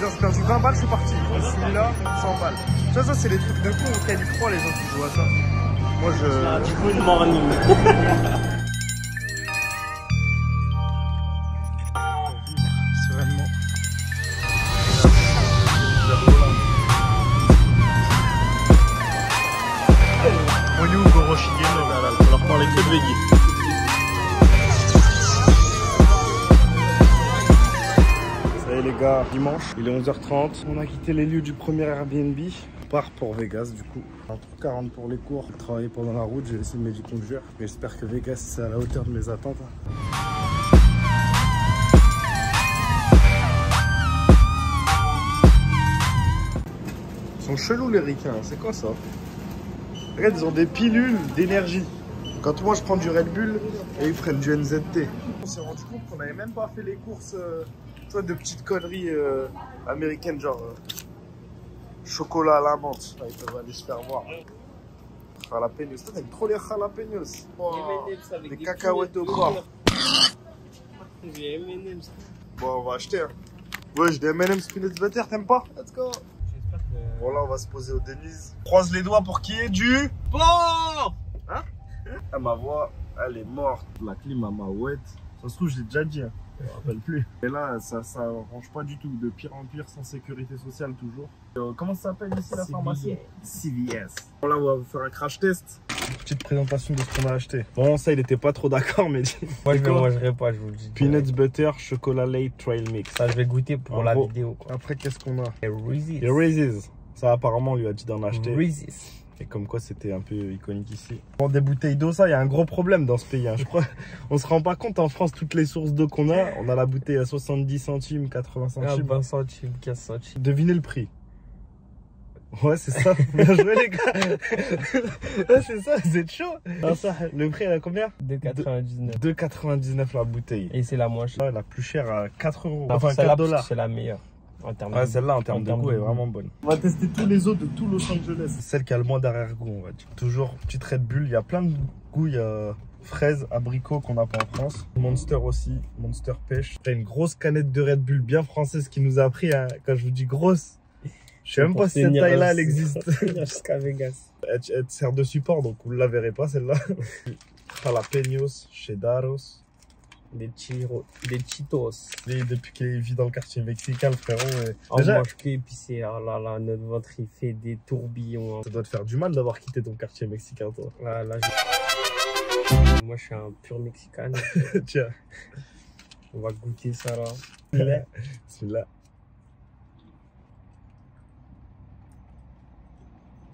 genre j'ai perdu 20 balles, je suis parti. Celui-là, 100 balles. Tu vois, ça, c'est les trucs de con au Calibre 3, les gens qui jouent à ça. Moi, je... Good morning. Sereinement. On est où, Goro Shigeno? On leur parler que de Veggie. Ça y est les gars, dimanche, il est 11h30. On a quitté les lieux du premier Airbnb. On part pour Vegas du coup. 40 pour les cours, travailler pendant la route, j'ai laissé le médiconduire. J'espère que Vegas c'est à la hauteur de mes attentes. Ils sont chelous les ricains, c'est quoi ça? Regarde, ils ont des pilules d'énergie. Quand moi je prends du Red Bull et ils prennent du NZT. On s'est rendu compte qu'on n'avait même pas fait les courses tu vois, de petites conneries américaines, genre chocolat à la menthe. Ils peuvent aller se faire voir. Jalapenos. Toi, t'aimes trop les jalapenos. Oh, des cacahuètes au corps. Bon, on va acheter. Hein. Ouais, j'ai des M&M's peanut butter, t'aimes pas? Let's go. Bon, là, on va se poser au Denise. Croise les doigts pour qu'il y ait du... Bon. Hein? Ah, ma voix, elle est morte. La clim à ma ouette. Ça se trouve, je l'ai déjà dit. Hein. Je me rappelle plus. Et là, ça range pas du tout. De pire en pire, sans sécurité sociale, toujours. Comment ça s'appelle ici, la pharmacie? CVS. Bon, là, on va faire un crash test. Une petite présentation de ce qu'on a acheté. Bon, ça, il était pas trop d'accord, mais... Moi, je ne mangerai pas, je vous le dis. Peanuts butter, chocolat lait, trail mix. Ça, je vais goûter pour la vidéo, quoi. Après, qu'est-ce qu'on a? Les Reese's. Les Reese's. Ça, apparemment, on lui a dit d'en acheter. Reese's. Et comme quoi, c'était un peu iconique ici. Pour des bouteilles d'eau, ça, il y a un gros problème dans ce pays. Hein. Je crois, on se rend pas compte en France, toutes les sources d'eau qu'on a. On a la bouteille à 70 centimes, 80 centimes. 20 centimes, 15 centimes. Devinez le prix. Ouais, c'est ça. Bien joué, les gars. Ouais, c'est ça, vous êtes chaud. Alors ça, le prix, elle a combien? 2,99. 2,99 la bouteille. Et c'est la moins chère. Ouais, la plus chère à 4 euros. Enfin, Enfin, 4 $. C'est la meilleure. En termes ouais, celle-là, en termes de goût, est vraiment bonne. On va tester tous les eaux de tout Los Angeles. Celle qui a le moins d'arrière-goût, on va dire. Toujours petite Red Bull. Il y a plein de goûts. Il y a fraise, abricot qu'on n'a pas en France. Monster aussi. Monster pêche. T'as une grosse canette de Red Bull bien française qui nous a pris, hein, quand je vous dis grosse. Je sais même pas si cette taille-là, elle existe. Jusqu'à Vegas. Elle sert de support, donc vous ne la verrez pas, celle-là. Jalapenos, chedaros. Des Cheetos. Depuis qu'il vit dans le quartier mexicain, le frérot. On mange que épicé. Oh là là, notre ventre, il fait des tourbillons. Ça doit te faire du mal d'avoir quitté ton quartier mexicain, toi. Là, moi, je suis un pur mexicain. Tiens. On va goûter ça, là. Celui-là.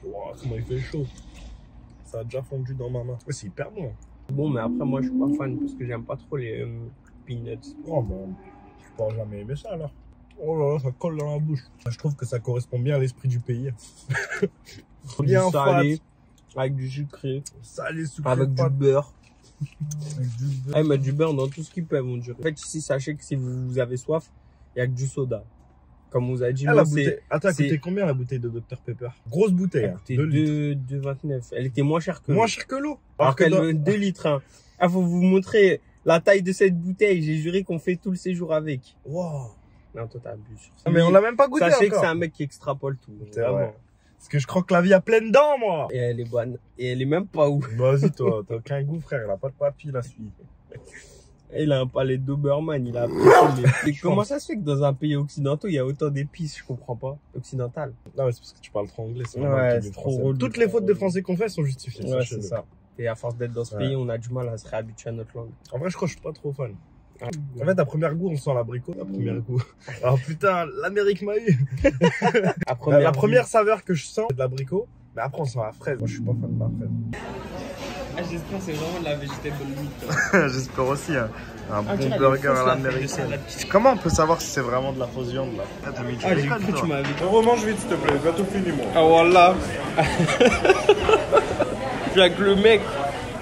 Wow, comment il fait chaud. Ça a déjà fondu dans ma main. Ouais, c'est hyper bon. Bon, mais après, moi, je suis pas fan parce que j'aime pas trop les peanuts. Oh, ben, je pourrais jamais aimer ça, alors. Oh là là, ça colle dans la bouche. Je trouve que ça correspond bien à l'esprit du pays. Bien salé, avec du sucré. Salé, sucré. Avec du beurre. Ah, ils mettent du beurre dans tout ce qu'ils peuvent, mon Dieu. En fait, ici, sachez que si vous avez soif, il n'y a que du soda. Comme on vous a dit, ah, moi, c'est... Attends, elle coûtait combien la bouteille de Dr Pepper? Grosse bouteille. Elle coûtait 2,29. Elle était moins chère que l'eau. Moins chère que l'eau. Alors qu'elle 2 litres. Hein. Ah, faut vous montrer la taille de cette bouteille. J'ai juré qu'on fait tout le séjour avec. Wow. Non, toi, t'abuses sur ça. Ah, mais on l'a même pas goûté. Sachez encore. que c'est un mec qui extrapole tout. C'est vrai. Parce que je crois que la vie a plein dents, moi. Et elle est bonne. Et elle est même pas où. Vas-y, toi, t'as aucun goût, frère. Elle a pas de papy, la suite. Il a un palais Doberman, il a appris mais comment ça se fait que dans un pays occidental, il y a autant d'épices? Je comprends pas. Occidental. Non, mais c'est parce que tu parles trop anglais. Ouais, c'est trop relou. Toutes les fautes des Français qu'on fait sont justifiées. Ouais, c'est ça. Et à force d'être dans ce pays, on a du mal à se réhabituer à notre langue. En vrai, je crois que je suis pas trop fan. En fait, à première goût, on sent l'abricot. À première goût. Alors putain, l'Amérique m'a eu. La première saveur que je sens, c'est de l'abricot. Mais après, on sent la fraise. Moi, je suis pas fan de la fraise. Ah, j'espère que c'est vraiment de la vegetable meat. J'espère aussi. Hein. Un bon burger à l'américaine. Comment on peut savoir si c'est vraiment de la fausse viande là? Ah, j'ai cru que tu m'avais dit. Remange vite, s'il te plaît. Gâteau fini, moi. Ah, voilà. Je suis avec le mec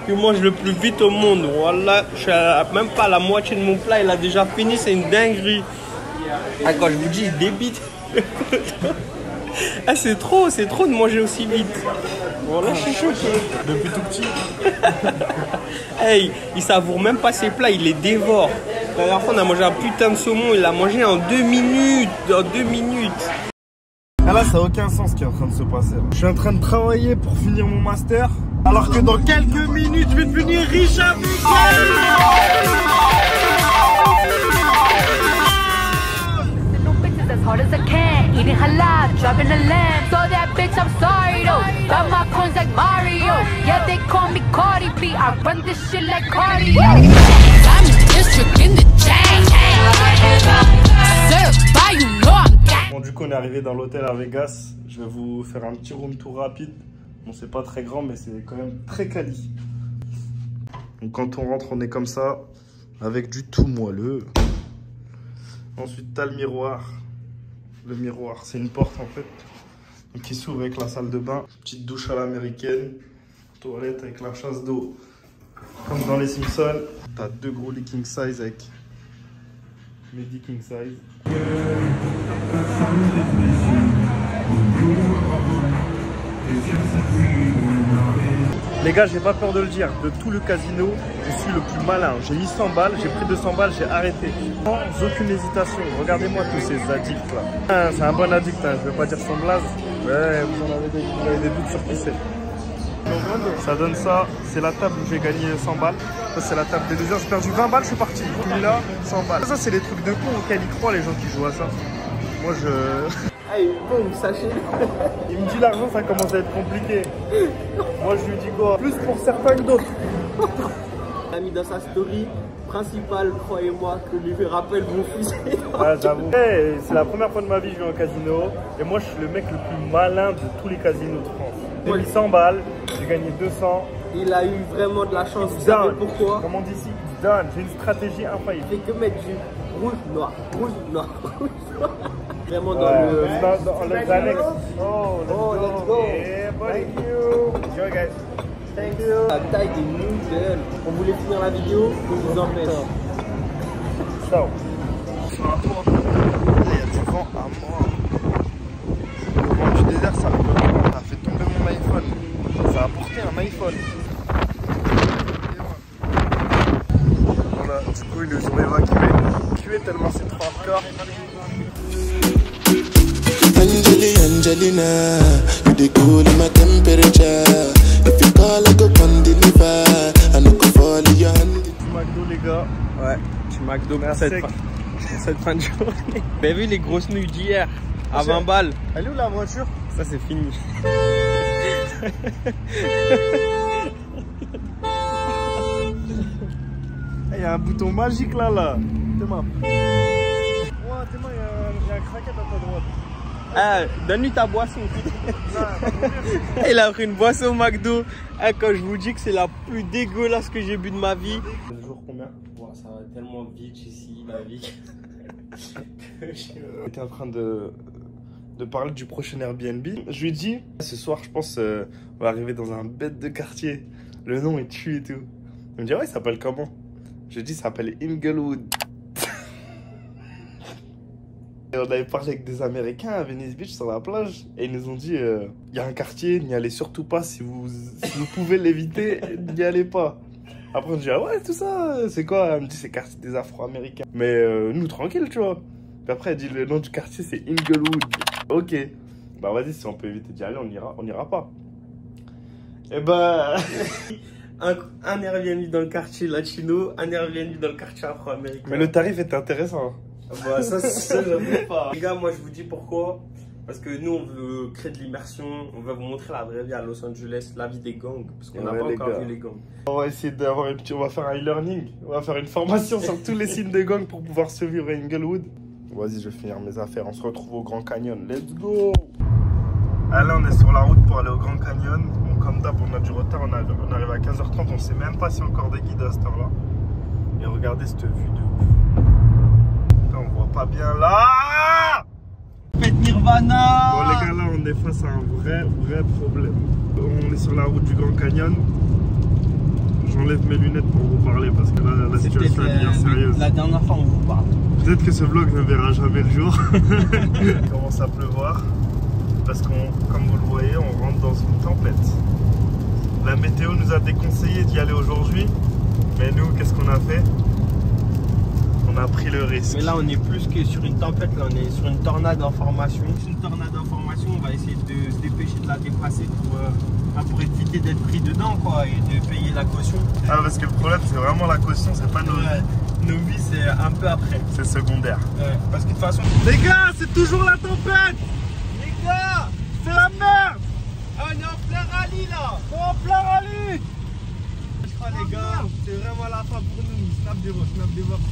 qui mange le plus vite au monde. Voilà. Je suis même pas à la moitié de mon plat. Il a déjà fini. C'est une dinguerie. Ah, quand je vous dis, il débite. Ah, c'est trop de manger aussi vite. Voilà, je suis choqué. Depuis tout petit. Hey, il savoure même pas ses plats, il les dévore. La dernière fois, on a mangé un putain de saumon, il l'a mangé en 2 minutes. En 2 minutes. Ah là, ça n'a aucun sens ce qui est en train de se passer. Je suis en train de travailler pour finir mon master, alors que dans quelques minutes, je vais devenir riche à hard as I can, eating halal, driving a lamb. So that bitch, I'm sorry though. Got my coins like Mario. Yeah, they call me Cardi B. I run this shit like cardio. I'm the district in the chain. Certified, you know I'm gang. Bon, du coup, on est arrivé dans l'hôtel à Vegas. Je vais vous faire un petit room tour rapide. Bon, c'est pas très grand, mais c'est quand même très quali. Donc, quand on rentre, on est comme ça, avec du tout moelleux. Ensuite, t'as le miroir. Le miroir, c'est une porte en fait, donc qui s'ouvre avec la salle de bain. Petite douche à l'américaine, toilette avec la chasse d'eau, comme dans les Simpsons. T'as 2 gros lits king size avec midi king size. Les gars, j'ai pas peur de le dire, de tout le casino, je suis le plus malin. J'ai mis 100 balles, j'ai pris 200 balles, j'ai arrêté. Sans aucune hésitation. Regardez-moi tous ces addicts là. C'est un bon addict, hein. Je vais pas dire son blaze. Ouais, vous avez des doutes sur qui c'est. Ça donne ça, c'est la table où j'ai gagné 100 balles. Ça, c'est la table des losers. J'ai perdu 20 balles, je suis parti. Celui-là, 100 balles. Ça, c'est les trucs de con auxquels ils croient les gens qui jouent à ça. Moi, je... Hey, boum, sachez. Il me dit l'argent, ça commence à être compliqué. Moi, je lui dis quoi? Plus pour certains que d'autres. Il a mis dans sa story principale, croyez-moi, que lui rappelle mon fils. Ah, j'avoue. Hey, c'est la première fois de ma vie que je vais en casino. Et moi, je suis le mec le plus malin de tous les casinos de France. J'ai mis 100 balles, j'ai gagné 200. Il a eu vraiment de la chance. Vous savez pourquoi? Comme on dit ici, done. J'ai une stratégie infaillible. Il fait que mettre du rouge, noir, rouge, noir, rouge, noir. Vraiment dans le annexe. Oh, let's go. Yeah, buddy. Thank you. Enjoy, guys. Thank you. La taille des noodles. On voulait finir la vidéo, on vous empêche. So. Il y a du vent à mort. Le vent du désert, ça a fait tomber mon iPhone. Ça a apporté un iPhone. Voilà, du coup, ils nous ont évacué tellement c'est trop hardcore. Angelina, you the cool in my temperature. If you call, I go come deliver. I no go fall in your hand. McDo, les gars. Ouais, du McDo pour cette fin de journée. Vous avez vu les grosses nouilles d'hier à 20 balles? Elle est où la voiture? Ça, c'est fini. Il y a un bouton magique là. Théma. Ouais, Théma, il y a un craquette à ta droite. Ah, donne-lui ta boisson. Il a pris une boisson au McDo. Ah, quand je vous dis que c'est la plus dégueulasse que j'ai bu de ma vie. Le jour combien? Wow, ça va tellement vite ici, la vie. J'étais en train de parler du prochain Airbnb. Je lui ai dit, ce soir, je pense, on va arriver dans un bête de quartier. Le nom est tue et tout. Il me dit, ouais, il s'appelle comment? Je lui ai dit, ça s'appelle Inglewood. Et on avait parlé avec des Américains à Venice Beach sur la plage et ils nous ont dit il y a un quartier, n'y allez surtout pas, si vous pouvez l'éviter, n'y allez pas. Après on dit ah ouais tout ça, c'est quoi? Elle me dit c'est quartier des Afro-Américains. Mais nous tranquille tu vois. Puis après elle dit le nom du quartier c'est Inglewood. Ok, bah vas-y si on peut éviter d'y aller on ira pas. Et bah... un Airbnb dans le quartier latino, un Airbnb dans le quartier afro-américain. Mais le tarif est intéressant. Bah, ça j'avoue pas. Les gars, moi je vous dis pourquoi. Parce que nous on veut créer de l'immersion, on va vous montrer la vraie vie à Los Angeles, la vie des gangs. Parce qu'on n'a pas encore vu les gangs. On va essayer d'avoir on va faire un e-learning, on va faire une formation sur tous les signes de gangs pour pouvoir survivre à Inglewood. Vas-y, je vais finir mes affaires, on se retrouve au Grand Canyon, let's go! Ah, là on est sur la route pour aller au Grand Canyon. Bon, comme d'hab on a du retard, on arrive à 15h30, on sait même pas s'il y a encore des guides à cette heure-là. Et regardez cette vue de ouf. On voit pas bien là. Faites Nirvana. Bon les gars, là on est face à un vrai problème. On est sur la route du Grand Canyon. J'enlève mes lunettes pour vous parler parce que là la situation est bien sérieuse. La dernière fois on vous parle. Peut-être que ce vlog ne verra jamais le jour. Il commence à pleuvoir parce qu'on, comme vous le voyez, on rentre dans une tempête. La météo nous a déconseillé d'y aller aujourd'hui, mais nous qu'est-ce qu'on a fait? On a pris le risque. Mais là, on est plus que sur une tempête, là, on est sur une tornade en formation. Une tornade en formation, on va essayer de se dépêcher de la dépasser pour éviter d'être pris dedans, quoi, et de payer la caution. Ah, parce que le problème, c'est vraiment la caution, c'est pas nos vies. Nos vies, c'est un peu après. C'est secondaire. Ouais, parce que de toute façon... Les gars, c'est toujours la tempête. Les gars, C'est la merde. on est en plein rallye, là. On va en plein rallye. Je crois, les gars, c'est vraiment la fin pour nous. Snap des voix,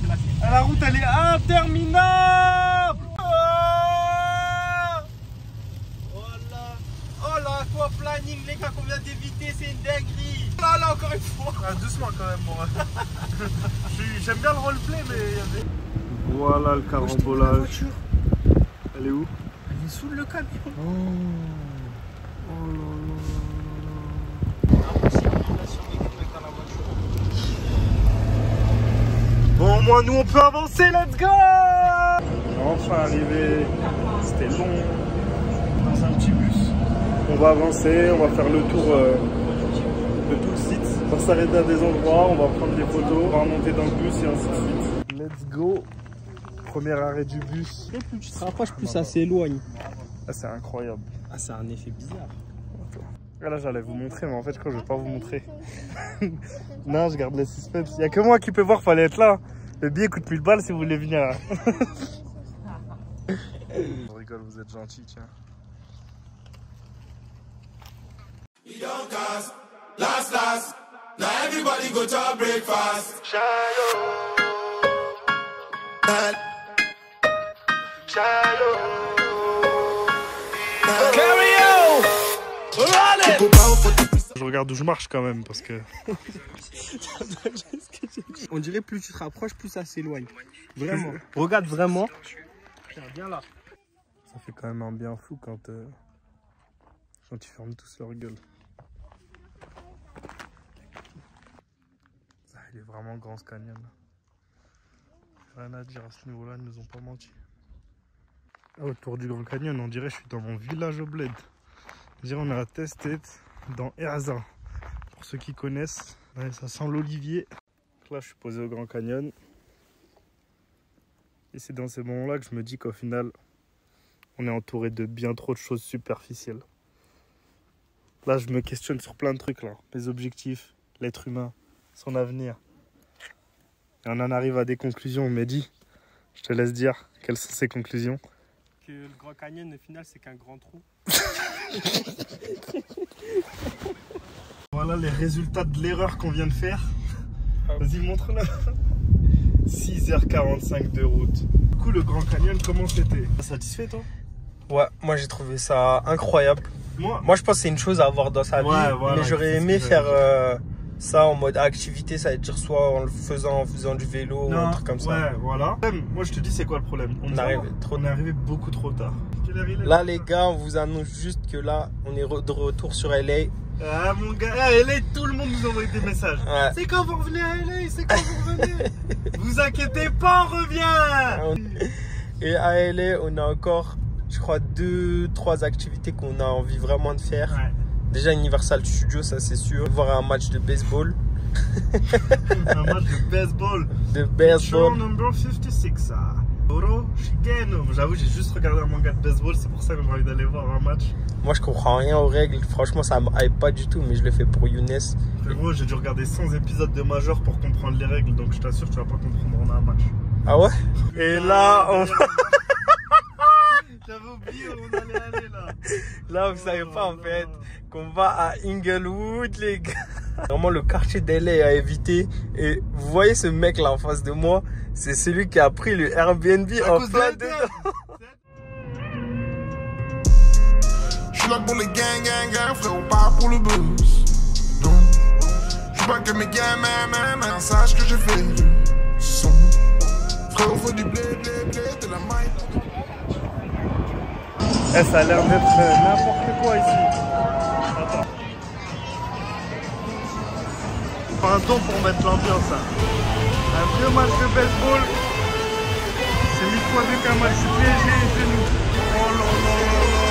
c'est la suite. La route, elle est interminable. Oh là, aquaplaning, les gars, qu'on vient d'éviter, c'est une dinguerie. Oh là, encore une fois. Ah, doucement quand même, moi. J'aime bien le roleplay, mais il y a des... Voilà le carambolage. Elle est où? Elle est sous le camion. Oh là là. Bon, au moins nous on peut avancer, let's go! Enfin arrivé, c'était long. Dans un petit bus. On va avancer, on va faire le tour de tout le site. On va s'arrêter à des endroits, on va prendre des photos, on va remonter dans le bus et ainsi de suite. Let's go! Premier arrêt du bus. Plus tu te rapproches, plus ça s'éloigne. Ah, c'est incroyable. Ah, c'est un effet bizarre. Ah, là j'allais vous montrer, mais en fait je crois que je vais pas vous montrer. Non, je garde le suspense. Il n'y a que moi qui peux voir, fallait être là. Le billet coûte 1000 balles si vous voulez venir. Je rigole, vous êtes gentil, tiens. Last, now everybody go to breakfast. Je regarde où je marche quand même parce que... On dirait plus tu te rapproches, plus ça s'éloigne. Vraiment. Regarde vraiment. Viens là. Ça fait quand même un bien fou quand ils ferment tous leur gueule. Ah, il est vraiment grand ce canyon. Rien à dire à ce niveau-là, ils nous ont pas menti. Ah, autour du Grand Canyon, on dirait que je suis dans mon village au bled. On dirait on est à Testet dans Erza. Pour ceux qui connaissent, ouais, ça sent l'olivier. Là, je suis posé au Grand Canyon. Et c'est dans ces moments-là que je me dis qu'au final, on est entouré de bien trop de choses superficielles. Là, je me questionne sur plein de trucs, là. Mes objectifs, l'être humain, son avenir. Et on en arrive à des conclusions. Mehdi, je te laisse dire quelles sont ces conclusions. Que le Grand Canyon, au final, c'est qu'un grand trou. Voilà les résultats de l'erreur qu'on vient de faire. Vas-y, montre-le. 6h45 de route. Du coup, le Grand Canyon, comment c'était? Satisfait, toi? Ouais, moi j'ai trouvé ça incroyable. Moi je pense que c'est une chose à avoir dans sa vie, voilà, mais j'aurais aimé faire ça en mode activité, ça veut dire soit en faisant du vélo ou un truc comme ça. Ouais, voilà. Moi je te dis, c'est quoi le problème? On est arrivé beaucoup trop tard. Là les gars, on vous annonce juste que là, on est de retour sur LA. Ah mon gars, à LA, tout le monde nous envoie des messages. Ouais. C'est quand vous revenez à LA? C'est quand vous revenez? Vous inquiétez pas, on revient. Et à LA, on a encore, je crois, 2-3 activités qu'on a envie vraiment de faire. Ouais. Déjà Universal Studios, ça c'est sûr. Voir un match de baseball. Un match de baseball. De baseball. Show number 56. Oro Shigeno. J'avoue, j'ai juste regardé un manga de baseball, c'est pour ça que j'ai envie d'aller voir un match. Moi je comprends rien aux règles, franchement ça me hype pas du tout, mais je le fais pour Younes. Gros, j'ai dû regarder 100 épisodes de Major pour comprendre les règles, donc je t'assure que tu vas pas comprendre en un match. Ah ouais? Et là on... J'avais oublié où on allait aller là. Là vous savez pas en fait qu'on va à Inglewood les gars. Vraiment le quartier d'LA à éviter. Et vous voyez ce mec là en face de moi, c'est celui qui a pris le Airbnb en plein dedans. Je suis là pour les gang, frérot, pas pour le buzz. Non, je veux pas que mes gamins sachent que j'ai fait le son. Frérot, faut du blé, de la maille. Eh, ça a l'air d'être n'importe quoi ici. Attends. Pas un ton pour mettre l'ambiance. Hein. Un vieux match de baseball. C'est 1000 fois mieux qu'un match PSG chez nous. Oh là là là là.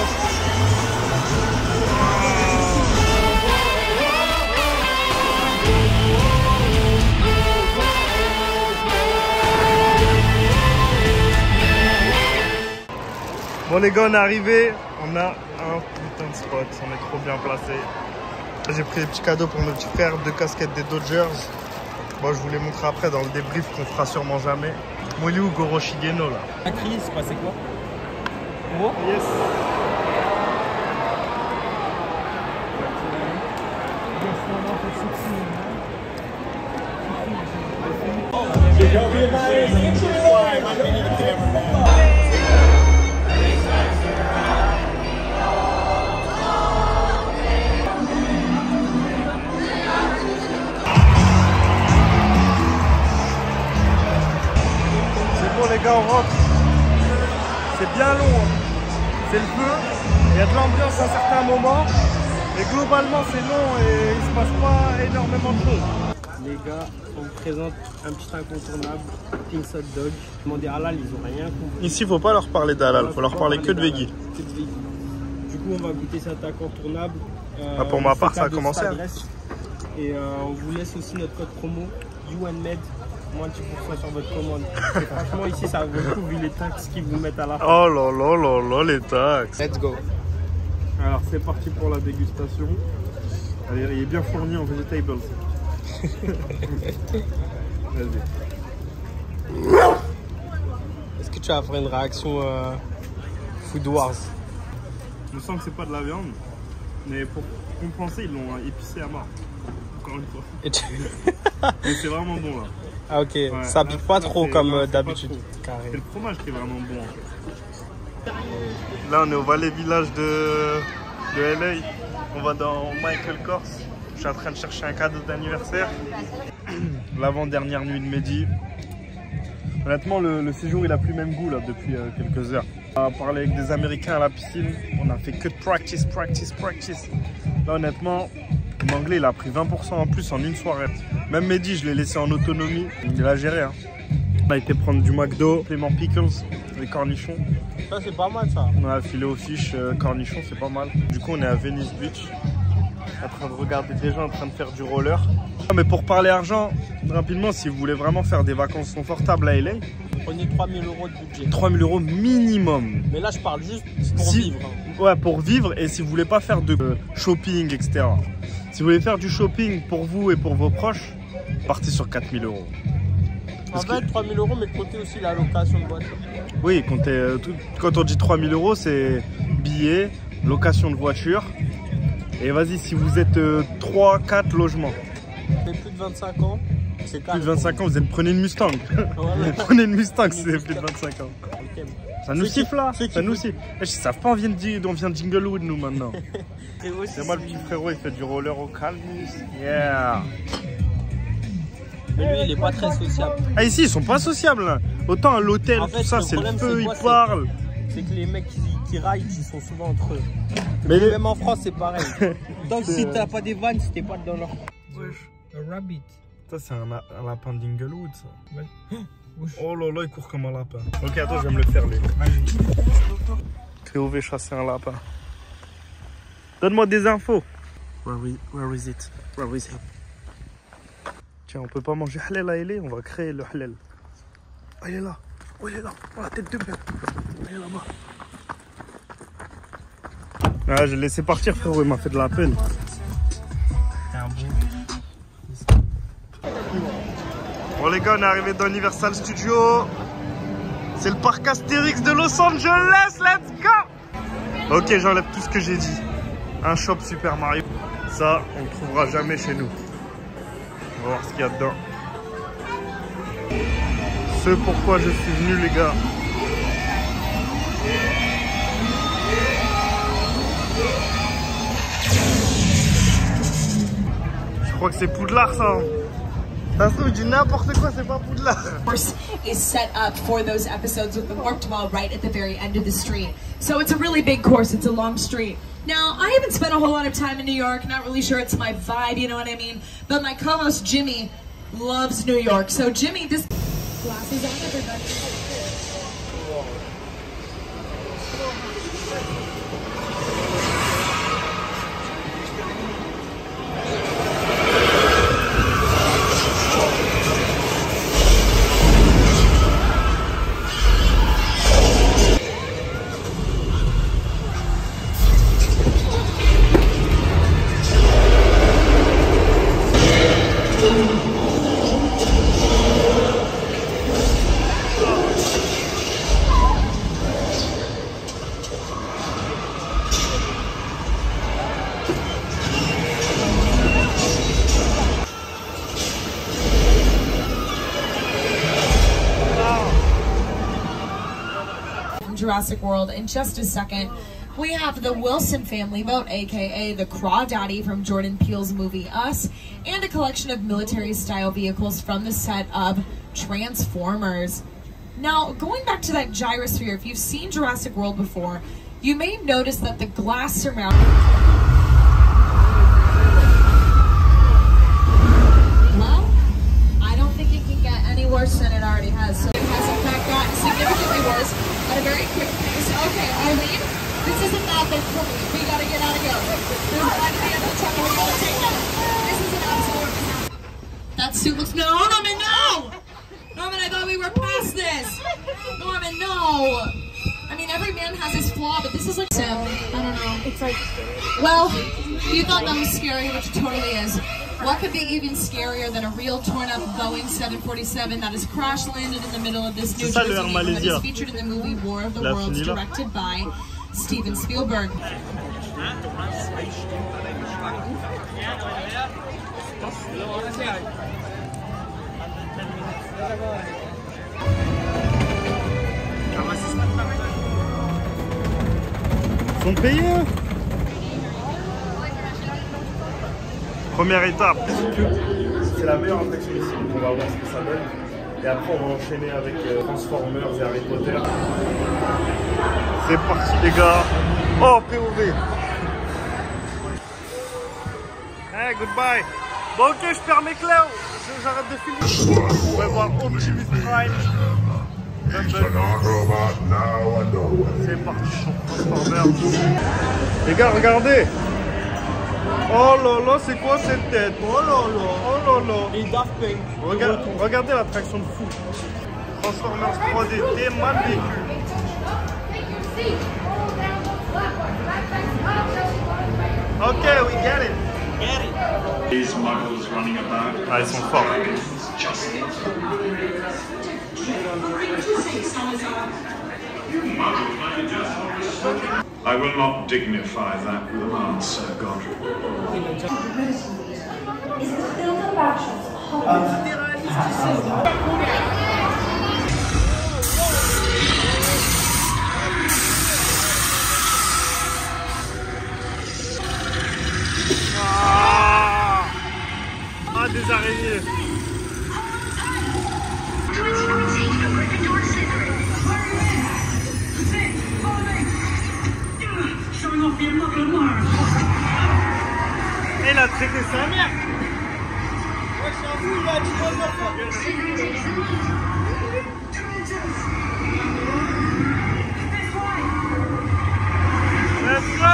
Bon les gars, on est arrivé. On a un putain de spot. On est trop bien placé. J'ai pris des petits cadeaux pour nos petits frères. 2 casquettes des Dodgers. Bon, je vous les montrerai après dans le débrief qu'on fera sûrement jamais. Moliu Goro Shigeno là. La crise, c'est passé quoi? Oh Yes. Les gars, on rentre. C'est bien long, hein. C'est le feu, il y a de l'ambiance à certains moments, mais globalement c'est long et il se passe pas énormément de choses. Les gars, on vous présente un petit incontournable, King's Hot Dog. Demandez halal, ils ont rien compris. Ici, faut pas leur parler d'halal, faut leur parler que de veggie. Du coup, on va goûter cet incontournable. Pour ma part, ça a commencé. Et on vous laisse aussi notre code promo, YouAndMed. Moins 10% sur votre commande. Et franchement, ici, ça vaut le coup vu les taxes qu'ils vous mettent à la fin. Oh là là là là, les taxes. Let's go. Alors, c'est parti pour la dégustation. Allez, il est bien fourni en vegetables. Vas-y. Est-ce que tu vas faire une réaction Food Wars? Je sens que c'est pas de la viande, mais pour compenser, ils l'ont épicé à mort. Encore une fois. Et tu... Mais c'est vraiment bon là. Ah ok, Ouais, ça pique pas trop comme d'habitude. C'est le fromage qui est vraiment bon en fait. Là, on est au Valley Village de LA. On va dans Michael Kors. Je suis en train de chercher un cadeau d'anniversaire. L'avant-dernière nuit de Mehdi. Honnêtement, le séjour il a plus le même goût là depuis quelques heures. On a parlé avec des Américains à la piscine. On a fait que de practice. Là, honnêtement, l'anglais il a pris 20% en plus en une soirée. Même Mehdi, je l'ai laissé en autonomie. Il a géré. Hein. On a été prendre du McDo, Clément Pickles, les cornichons. Ça, c'est pas mal ça. On a filé aux fiches cornichons, c'est pas mal. Du coup, on est à Venice Beach. En train de regarder des gens en train de faire du roller. Mais pour parler argent, rapidement, si vous voulez vraiment faire des vacances confortables à LA, prenez 3000 € de budget. 3000 € minimum. Mais là, je parle juste pour vivre. Hein. Ouais, pour vivre et si vous voulez pas faire de shopping, etc. Si vous voulez faire du shopping pour vous et pour vos proches, partez sur 4000 €. En fait, 3000 €, mais comptez aussi la location de voiture. Oui, quand on dit 3000 €, c'est billets, location de voiture. Et vas-y, si vous êtes 3-4 logements. Vous avez plus de 25 ans, c'est plus de 25 ans, prenez une Mustang. Voilà. Prenez une Mustang si vous avez plus de 25 ans. Okay. Ça nous siffle là, ça nous siffle. Ils savent pas, on vient d'Inglewood nous maintenant. C'est moi le petit frérot, il fait du roller au calme. Yeah. Mais lui, il est pas très sociable. Ah ici, ils sont pas sociables là. Autant à l'hôtel, en fait, tout ça, c'est le feu, ils parlent. C'est que les mecs qui ride, ils sont souvent entre eux. Mais même en France, c'est pareil. Donc si t'as pas des vannes, c'était pas dans leur... Wesh. Un rabbit. Ça, c'est un lapin d'Inglewood, ça. Ouais. Oh là là, il court comme un lapin. Ok, attends, je vais me le faire, lui. Théo va chasser un lapin. Donne-moi des infos. Where is it? Where is it? Tiens, on peut pas manger halal à LA, on va créer le halal. Oh, il est là. Oh, il est là. Oh, la tête de bête. Il est là-bas. Ah, j'ai laissé partir, frérot, il m'a fait de la peine. Bon les gars, on est arrivé dans Universal Studios. C'est le parc Astérix de Los Angeles, let's go. Ok, j'enlève tout ce que j'ai dit. Un shop Super Mario. Ça, on ne trouvera jamais chez nous. On va voir ce qu'il y a dedans. Ce pourquoi je suis venu les gars. Je crois que c'est Poudlard ça. Ça se trouve, il dit n'importe quoi, c'est pas Poudlard. Is set up for those episodes with the Warped Mall right at the very end of the street. So it's a really big course, it's a long street. Now, I haven't spent a whole lot of time in New York, not really sure it's my vibe, you know what I mean? But my co-host Jimmy loves New York. So Jimmy, this glasses on everybody. from Jurassic World in just a second. We have the Wilson family boat, aka the Crawdaddy from Jordan Peele's movie Us, and a collection of military-style vehicles from the set of Transformers. Now, going back to that gyrosphere, if you've seen Jurassic World before, you may notice that the glass surrounding... Well, I don't think it can get any worse than it already has. So it has in fact gotten significantly worse at a very quick pace. Okay, Arlene, this isn't that big for me. We gotta get out of here. There's light at the end of the tunnel. We gotta take it. This is an absolute... That suit looks... No, Norman, no! Norman, I thought we were past this. Norman, no. I mean, every man has his flaw, but this is like... I don't know. It's like... Well, you thought that was scary, which it totally is. What could be even scarier than a real torn-up Boeing 747 that has crash-landed in the middle of this New Jersey neighborhood that is featured in the movie War of the Worlds, directed by Steven Spielberg. Ils sont payés. Première étape. C'est la meilleure attraction ici, donc on va voir ce que ça donne. Et après on va enchaîner avec Transformers et Harry Potter. C'est parti les gars. Oh POV. Hey, goodbye. Bon ok, je perds mes clés. J'arrête de filmer. On va voir Optimus Prime. C'est parti sur Transformers. Les gars, regardez. Oh là là, c'est quoi cette tête? Oh là là, oh là là. Et Daft Punk. Regardez l'attraction de fou. Transformers 3D, t'es mal vécu. Ok, we get it. These muggles running about. Ah, ils sont forts. I will not dignify that with an answer, Godric. Ah, des araignées. Et il a traité sa mère. Ouais, je t'avoue, il a dit Let's go!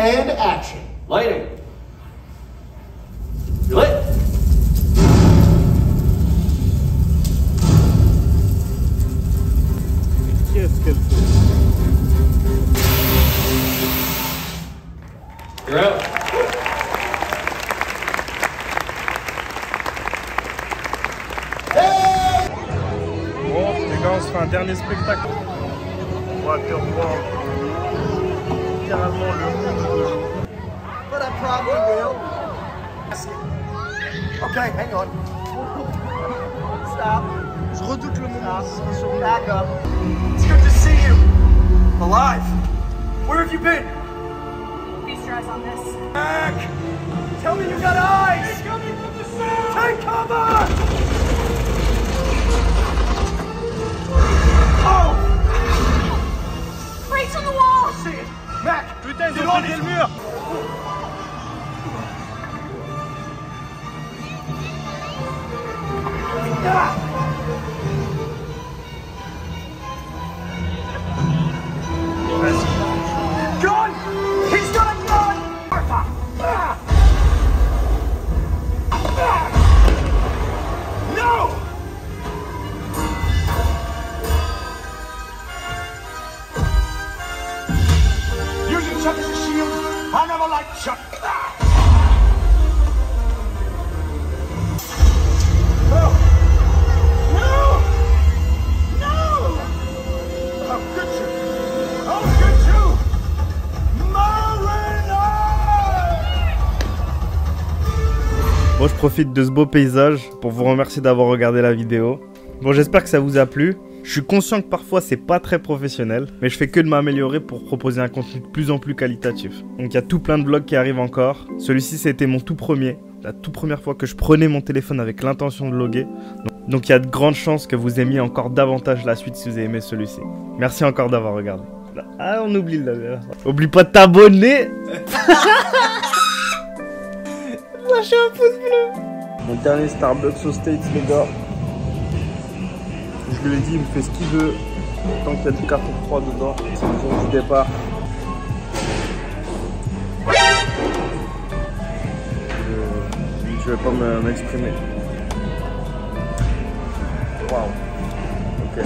And action. Lighting. You lit? Qu'est-ce qu'elle fait? You're out. Bon, les gars, on se fait un dernier spectacle. Waterworld. Littéralement le monde. But I probably will. Okay, hang on. Stop. Je redoute le moment. Stop. Back up. It's good to see you. Alive. Where have you been? Feast your eyes on this. Back. Tell me you got eyes. They're coming from the south. Take cover. Oh. Breaks on the wall! See it. Mac. Putain, ils ont pété le mur. Ah. John! He's not gone! Chuck is a shield. I never liked Chuck. No! No! No! How could you? How could you? Mariner! Bon, je profite de ce beau paysage pour vous remercier d'avoir regardé la vidéo. Bon, j'espère que ça vous a plu. Je suis conscient que parfois c'est pas très professionnel, mais je fais que de m'améliorer pour proposer un contenu de plus en plus qualitatif. Donc il y a tout plein de vlogs qui arrivent encore. Celui-ci c'était mon tout premier, la toute première fois que je prenais mon téléphone avec l'intention de vlogger. Donc il y a de grandes chances que vous aimiez encore davantage la suite si vous avez aimé celui-ci. Merci encore d'avoir regardé. Ah, on oublie la dernière fois. Oublie pas de t'abonner. Lâchez un pouce bleu. Mon dernier Starbucks aux States, les gars. Je lui ai dit, il me fait ce qu'il veut, tant qu'il y a du carton froid dedans. C'est le jour du départ. Je vais pas m'exprimer. Waouh. Ok.